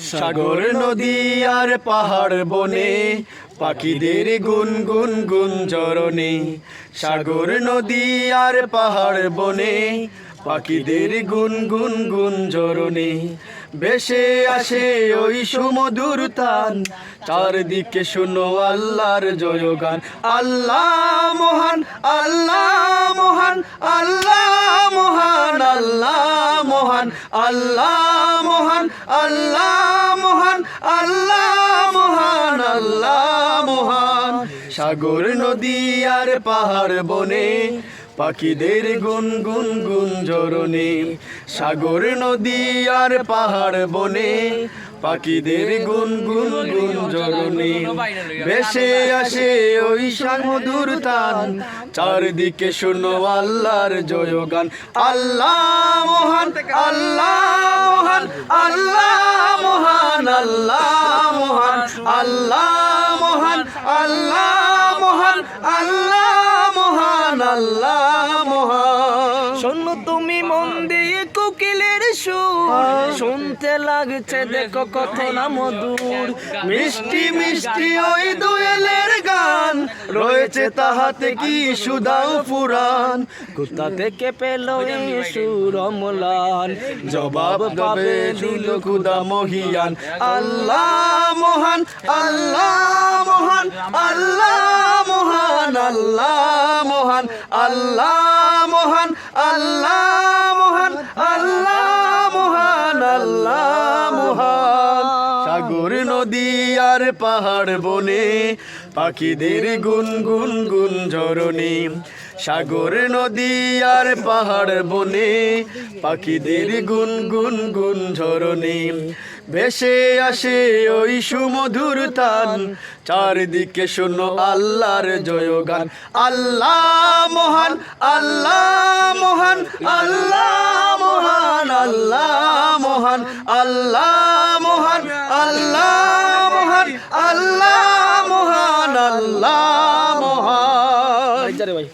সাগর নদী আর পাহাড় বনে পাখিদের গুনগুন গুঞ্জরণে। সাগর নদী আর পাহাড় বনে পাখিদের গুনগুন গুঞ্জরণে। ভেসে আসে ওই সুমধুর তান, চারদিকে শুনো আল্লাহর জয়গান। আল্লাহ মহান, আল্লাহ মহান, আল্লাহ মহান, আল্লাহ মহান, আল্লাহ মহান, আল্লাহ মহান, আল্লাহ মহান, আল্লাহ মহান। সাগর নদী আর পাহাড় বনে পাখিদের গুনগুন গুঞ্জরণে। সাগর নদী আর পাহাড় বনে পাখিদের গুনগুন গুঞ্জরণে। ভেসে আসে ওই সুমধুর তান, চারদিকে শুনো আল্লাহর জয়গান। আল্লাহ মহান, আল্লাহ মহান, আল্লাহ মহান, আল্লাহ মহান, আল্লাহ মহান, আল্লাহ মহান, আল্লাহ মহান, আল্লাহ মহান। শোনো তুমি মন দিয়ে কোকিলের সুর, শুনতে লাগছে দেখো কত না মধুর। মিষ্টি মিষ্টি ওই দোয়েলের গান, রয়েছে তাহাতে কি সুদাও ফুরান। কোথা থেকে পেল এই সুর অম্লান, জবাব দেবে দিল খুদা মহিয়ান। আল্লাহ মহান, আল্লাহ মহান, আল্লাহ মহান, আল্লাহ মহান, আল্লাহ মহান, আল্লাহ মহান, আল্লাহ মহান, আল্লাহ মহান। সাগর নদী আর পাহাড় বনে পাখিদের গুনগুন গুঞ্জরণে। সাগর নদী আর পাহাড় বনে পাখিদের গুনগুন গুঞ্জরণে। ভেসে আসে ওই সুমধুর তান, চারদিকে শুনো আল্লাহর জয়গান। আল্লাহ মহান, আল্লাহ মহান, আল্লাহ মহান, আল্লাহ মহান, আল্লাহ মহান, আল্লাহ মহান, আল্লাহ মহান, আল্লাহ মহান। ভাই